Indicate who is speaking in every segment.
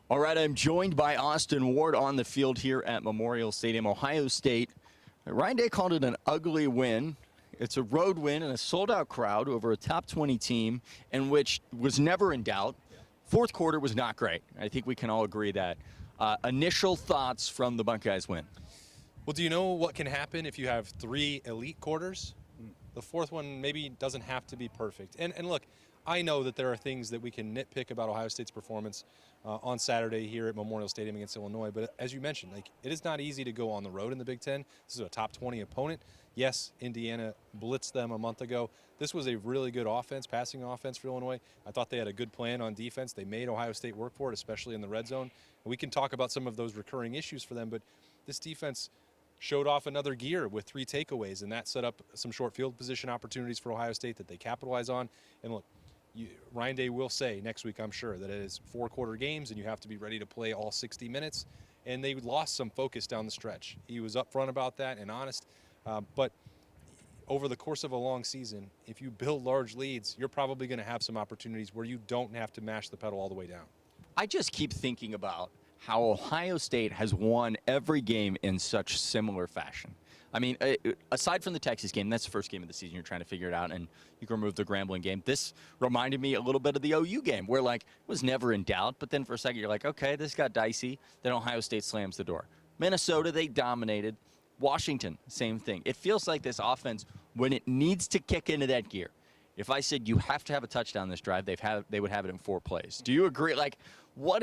Speaker 1: All right, I'm joined by Austin Ward on the field here at Memorial Stadium, Ohio State. Ryan Day called it an ugly win. It's a road win and a sold-out crowd over a top 20 team, in which was never in doubt. Fourth quarter was not great. I think we can all agree that. Initial thoughts from the Buckeyes win?
Speaker 2: Well, do you know what can happen if you have 3 elite quarters? The fourth one maybe doesn't have to be perfect. And look, I know that there are things that we can nitpick about Ohio State's performance on Saturday here at Memorial Stadium against Illinois. But as you mentioned, it is not easy to go on the road in the Big Ten. This is a top 20 opponent. Yes, Indiana blitzed them a month ago. This was a really good offense, passing offense for Illinois. I thought they had a good plan on defense. They made Ohio State work for it, especially in the red zone. And we can talk about some of those recurring issues for them, but this defense showed off another gear with 3 takeaways, and that set up some short field position opportunities for Ohio State that they capitalize on. And look, Ryan Day will say next week, I'm sure, that it is 4-quarter games and you have to be ready to play all 60 minutes. And they lost some focus down the stretch. He was upfront about that and honest. But over the course of a long season, if you build large leads, you're probably going to have some opportunities where you don't have to mash the pedal all the way down.
Speaker 1: I just keep thinking about how Ohio State has won every game in such similar fashion. I mean, aside from the Texas game, that's the first game of the season. You're trying to figure it out, and you can remove the Grambling game. This reminded me a little bit of the OU game, where, it was never in doubt. But then for a second, you're like, okay, this got dicey. Then Ohio State slams the door. Minnesota, they dominated. Washington, same thing. It feels like this offense, when it needs to kick into that gear, if I said you have to have a touchdown this drive, they would have it in 4 plays. Do you agree? What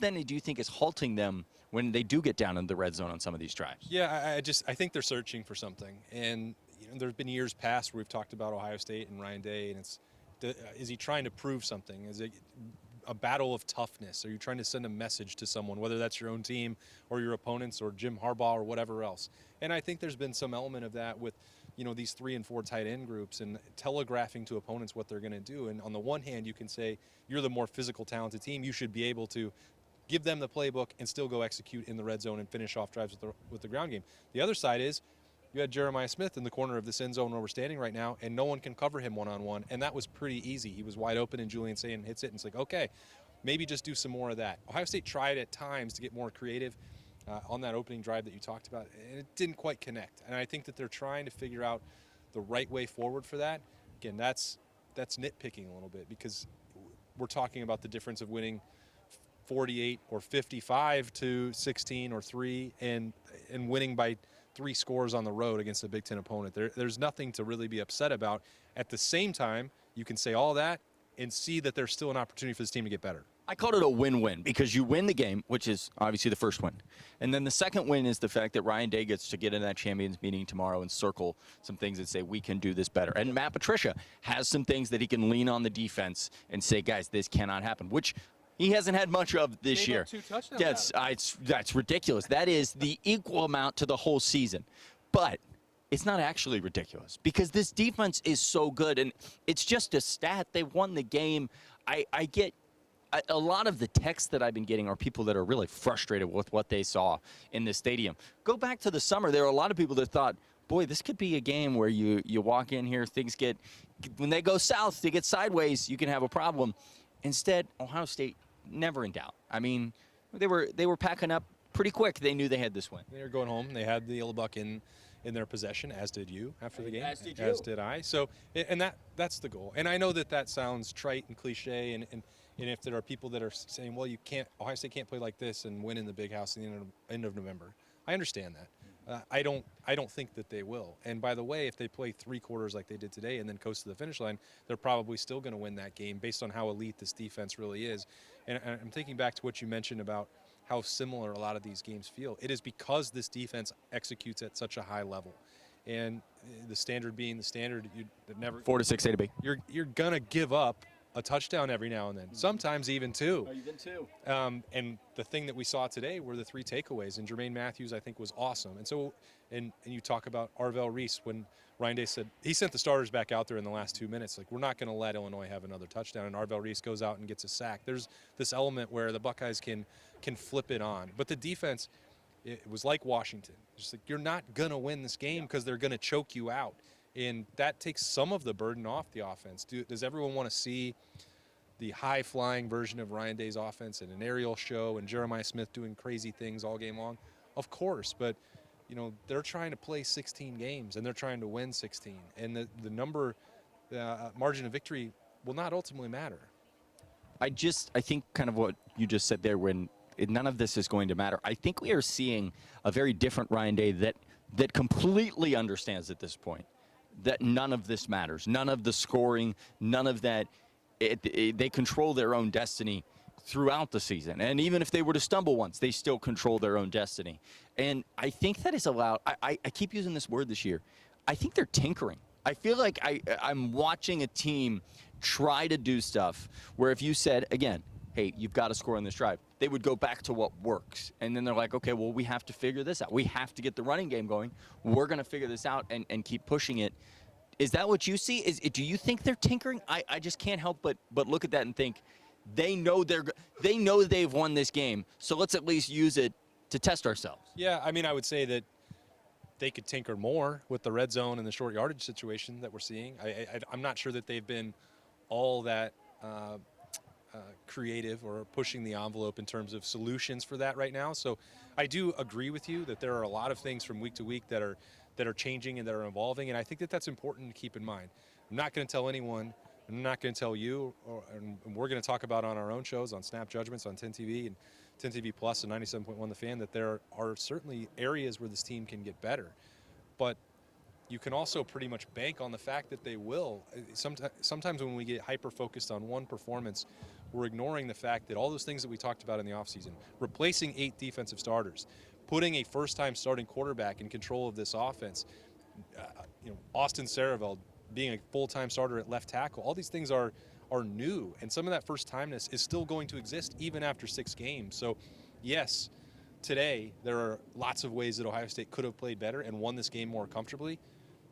Speaker 1: then do you think is halting them when they do get down in the red zone on some of these drives?
Speaker 2: Yeah, I think they're searching for something. And there's been years past where we've talked about Ohio State and Ryan Day, and is he trying to prove something? Is it a battle of toughness? Are you trying to send a message to someone, whether that's your own team or your opponents or Jim Harbaugh or whatever else? And I think there's been some element of that with these 3 and 4 tight end groups and telegraphing to opponents what they're going to do. And on the one hand, you can say you're the more physical, talented team. You should be able to give them the playbook and still go execute in the red zone and finish off drives with the ground game. The other side is you had Jeremiah Smith in the corner of this end zone where we're standing right now, and no one can cover him one-on-one, and that was pretty easy. He was wide open, and Julian Sayin hits it, and it's like, okay, maybe just do some more of that. Ohio State tried at times to get more creative on that opening drive that you talked about, and it didn't quite connect. And I think that they're trying to figure out the right way forward for that. Again, that's nitpicking a little bit, because we're talking about the difference of winning 48 or 55 to 16 or 3 and winning by 3 scores on the road against a Big Ten opponent. There's nothing to really be upset about. At the same time, you can say all that and see that there's still an opportunity for this team to get better.
Speaker 1: I called it a win-win because you win the game, which is obviously the first win. And then the second win is the fact that Ryan Day gets to get in that champions meeting tomorrow and circle some things and say, we can do this better. And Matt Patricia has some things that he can lean on the defense and say, guys, this cannot happen, which he hasn't had much of this year.
Speaker 3: 2 touchdowns.
Speaker 1: That's ridiculous. That is the equal amount to the whole season. But it's not actually ridiculous because this defense is so good, and it's just a stat. They won the game. I get a lot of the texts that I've been getting are people that are really frustrated with what they saw in the stadium. Go back to the summer. There are a lot of people that thought, boy, this could be a game where you walk in here, things when they go south, they get sideways, you can have a problem. Instead, Ohio State, never in doubt. I mean, they were packing up pretty quick. They knew they had this win.
Speaker 2: They were going home. They had the Yellow Buck in their possession, as did you after the game.
Speaker 1: As did
Speaker 2: I. So, and that's the goal. And I know that sounds trite and cliche, and if there are people that are saying, well, Ohio State can't play like this and win in the Big House at the end of November. I understand that. I don't think that they will. And by the way, if they play 3 quarters like they did today and then coast to the finish line, they're probably still going to win that game based on how elite this defense really is. And I'm thinking back to what you mentioned about how similar a lot of these games feel. It is because this defense executes at such a high level. And the standard being the standard, that never
Speaker 1: 4 to 6 A to B.
Speaker 2: You're going to give up a touchdown every now and then, sometimes even 2.
Speaker 1: Oh, even 2.
Speaker 2: And the thing that we saw today were the 3 takeaways, and Jermaine Matthews, I think, was awesome. And so, and you talk about Arvell Reese, when Ryan Day said he sent the starters back out there in the last 2 minutes, we're not going to let Illinois have another touchdown, and Arvell Reese goes out and gets a sack. There's this element where the Buckeyes can flip it on. But the defense, it was like Washington. Just you're not going to win this game because they're going to choke you out. And that takes some of the burden off the offense. Does everyone want to see the high-flying version of Ryan Day's offense and an aerial show and Jeremiah Smith doing crazy things all game long? Of course, but they're trying to play 16 games and they're trying to win 16, and the number, margin of victory will not ultimately matter.
Speaker 1: I think kind of what you just said there, when none of this is going to matter. I think we are seeing a very different Ryan Day that completely understands at this point that none of this matters. None of the scoring, none of that. They control their own destiny throughout the season. And even if they were to stumble once, they still control their own destiny. And I think that is allowed. I keep using this word this year. I think they're tinkering. I feel like I'm watching a team try to do stuff where if you said, again, hey, you've got to score on this drive, they would go back to what works. And then they're like, okay, well, we have to figure this out. We have to get the running game going. We're going to figure this out and keep pushing it. Is that what you see? Do you think they're tinkering? I just can't help but look at that and think they know they've won this game, so let's at least use it to test ourselves.
Speaker 2: Yeah, I mean, I would say that they could tinker more with the red zone and the short yardage situation that we're seeing. I'm not sure that they've been all that creative or pushing the envelope in terms of solutions for that right now. So I do agree with you that there are a lot of things from week to week that are changing and that are evolving, and I think that that's important to keep in mind. I'm not going to tell anyone, I'm not going to tell you, and we're going to talk about on our own shows, on Snap Judgments, on 10 TV and 10 TV Plus and 97.1 The Fan, that there are certainly areas where this team can get better. But you can also pretty much bank on the fact that they will. Sometimes when we get hyper-focused on one performance, we're ignoring the fact that all those things that we talked about in the offseason, replacing 8 defensive starters, putting a first-time starting quarterback in control of this offense, Austin Saraveld being a full-time starter at left tackle, all these things are new, and some of that first-timeness is still going to exist even after 6 games. So, yes, today there are lots of ways that Ohio State could have played better and won this game more comfortably.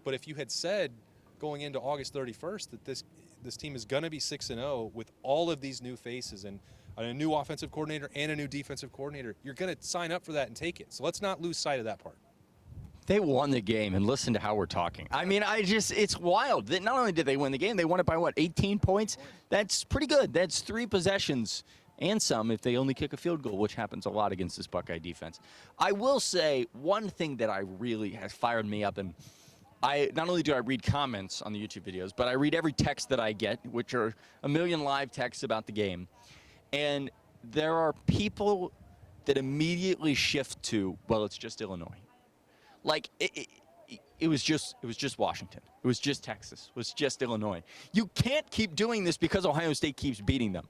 Speaker 2: But if you had said going into August 31st that this team is going to be 6-0 with all of these new faces and a new offensive coordinator and a new defensive coordinator, you're going to sign up for that and take it. So let's not lose sight of that part.
Speaker 1: They won the game, and listen to how we're talking. I mean, it's wild that not only did they win the game, they won it by, 18 points? That's pretty good. That's 3 possessions and some if they only kick a field goal, which happens a lot against this Buckeye defense. I will say one thing that has fired me up, and not only do I read comments on the YouTube videos, but I read every text that I get, which are a million live texts about the game. And there are people that immediately shift to, well, it's just Illinois. Like, it was just Washington. It was just Texas. It was just Illinois. You can't keep doing this because Ohio State keeps beating them.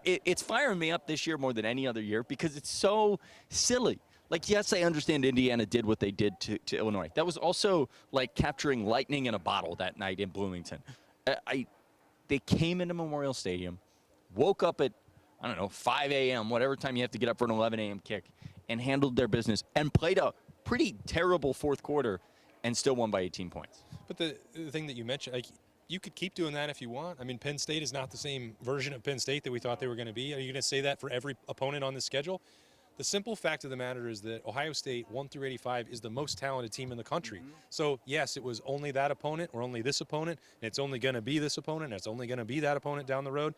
Speaker 1: It's firing me up this year more than any other year because it's so silly. Like, yes, I understand Indiana did what they did to Illinois. That was also like capturing lightning in a bottle that night in Bloomington. They came into Memorial Stadium, woke up at, 5 a.m., whatever time you have to get up for an 11 a.m. kick, and handled their business and played a pretty terrible fourth quarter and still won by 18 points.
Speaker 2: But the thing that you mentioned, like, you could keep doing that if you want. I mean, Penn State is not the same version of Penn State that we thought they were going to be. Are you going to say that for every opponent on the schedule? The simple fact of the matter is that Ohio State, 1 through 85, is the most talented team in the country. Mm-hmm. So, yes, it was only that opponent or only this opponent, and it's only going to be this opponent, and it's only going to be that opponent down the road.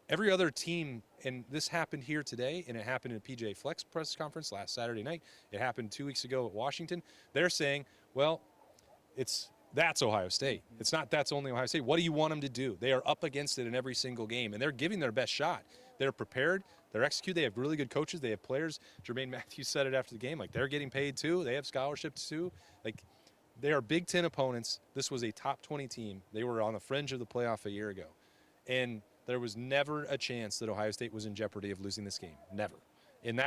Speaker 2: Every other team, and this happened here today, and it happened in PJ Fleck's press conference last Saturday night. It happened 2 weeks ago at Washington. They're saying, well, that's Ohio State. It's not that's only Ohio State. What do you want them to do? They are up against it in every single game, and they're giving their best shot. They're prepared. They're executing. They have really good coaches. They have players. Jermaine Matthews said it after the game. Like, they're getting paid too. They have scholarships too. Like, they are Big Ten opponents. This was a top 20 team. They were on the fringe of the playoff a year ago. And there was never a chance that Ohio State was in jeopardy of losing this game. Never. And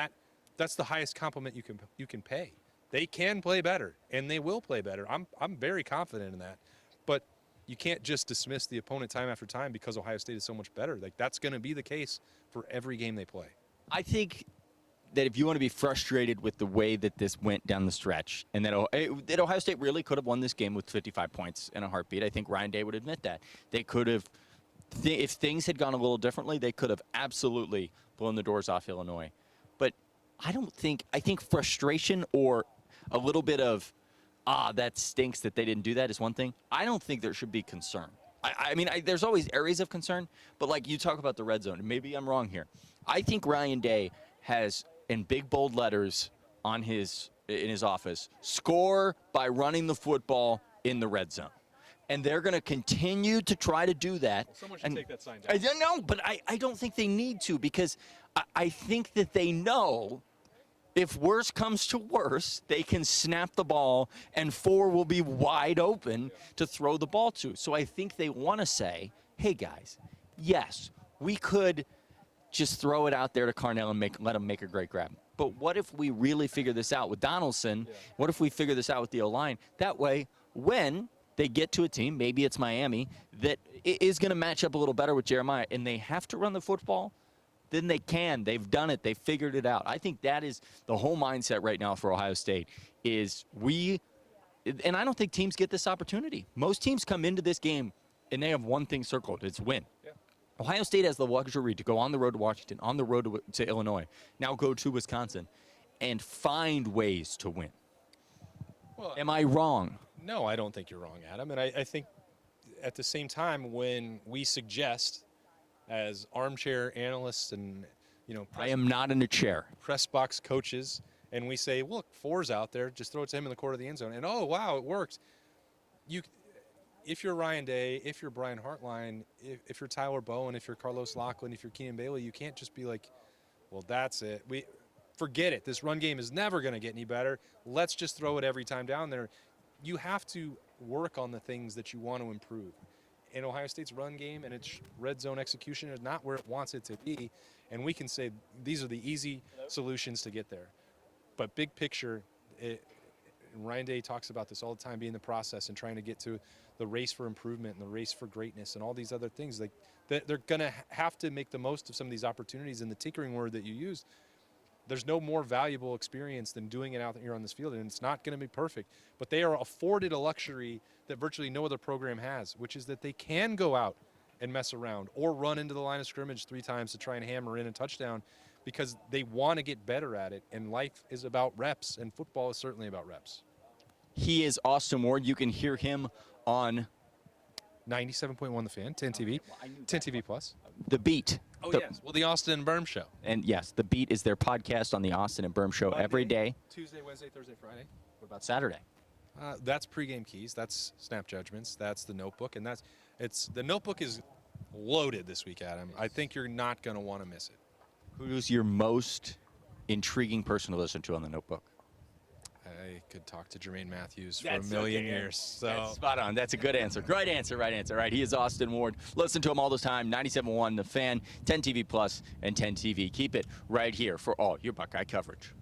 Speaker 2: that's the highest compliment you can pay. They can play better, and they will play better. I'm very confident in that. But you can't just dismiss the opponent time after time because Ohio State is so much better. Like, that's going to be the case for every game they play.
Speaker 1: I think that if you want to be frustrated with the way that this went down the stretch, and that Ohio State really could have won this game with 55 points in a heartbeat, I think Ryan Day would admit that. They could have, if things had gone a little differently, they could have absolutely blown the doors off Illinois. But I think frustration or a little bit of, that stinks that they didn't do that is one thing. I don't think there should be concern. I mean, there's always areas of concern, but like you talk about the red zone, and maybe I'm wrong here. I think Ryan Day has, in big bold letters in his office, score by running the football in the red zone. And they're going to continue to try to do that.
Speaker 2: Well, someone should take that sign down.
Speaker 1: I don't know, but I don't think they need to, because I think that they know if worse comes to worse, they can snap the ball and 4 will be wide open to throw the ball to. So I think they want to say, hey, guys, yes, we could just throw it out there to Carnell and let him make a great grab. But what if we really figure this out with Donaldson? Yeah. What if we figure this out with the O-line? That way, when they get to a team, maybe it's Miami, that is going to match up a little better with Jeremiah, and they have to run the football, then they can. They've done it. They've figured it out. I think that is the whole mindset right now for Ohio State is and I don't think teams get this opportunity. Most teams come into this game, and they have one thing circled. It's win. Yeah. Ohio State has the luxury to go on the road to Washington, on the road to Illinois, now go to Wisconsin, and find ways to win. Well, am I wrong?
Speaker 2: No, I don't think you're wrong, Adam. And I think at the same time, when we suggest as armchair analysts and,
Speaker 1: I am not in a chair.
Speaker 2: Press box coaches, and we say, look, 4's out there, just throw it to him in the corner of the end zone. And, oh, wow, it works. If you're Ryan Day, if you're Brian Hartline, if you're Tyler Bowen, if you're Carlos Lachlan, if you're Keenan Bailey, you can't just be like, well, that's it. Forget it. This run game is never going to get any better. Let's just throw it every time down there. You have to work on the things that you want to improve. And Ohio State's run game and its red zone execution is not where it wants it to be. And we can say these are the easy solutions to get there. But big picture, Ryan Day talks about this all the time, being the process and trying to get to the race for improvement and the race for greatness and all these other things. Like they're going to have to make the most of some of these opportunities. And the tinkering word that you used, there's no more valuable experience than doing it out here on this field, and it's not going to be perfect. But they are afforded a luxury that virtually no other program has, which is that they can go out and mess around or run into the line of scrimmage 3 times to try and hammer in a touchdown because they want to get better at it. And life is about reps, and football is certainly about reps.
Speaker 1: He is Austin Ward. You can hear him on
Speaker 2: 97.1 The Fan, 10 TV, 10 TV Plus.
Speaker 1: The Beat.
Speaker 2: Oh, yes. Well, the Austin and Berm Show.
Speaker 1: And, yes, The Beat is their podcast on the Austin and Berm Show
Speaker 2: Monday,
Speaker 1: every day.
Speaker 2: Tuesday, Wednesday, Thursday, Friday.
Speaker 1: What about Saturday?
Speaker 2: That's pregame keys. That's snap judgments. That's the notebook. And the notebook is loaded this week, Adam. I think you're not going to want to miss it.
Speaker 1: Who's your most intriguing person to listen to on the notebook?
Speaker 2: I could talk to Jermaine Matthews for a million years. So.
Speaker 1: That's spot on. That's a good answer. Great answer. Right answer. Right. He is Austin Ward. Listen to him all the time. 97.1 The Fan, 10 TV Plus, and 10 TV. Keep it right here for all your Buckeye coverage.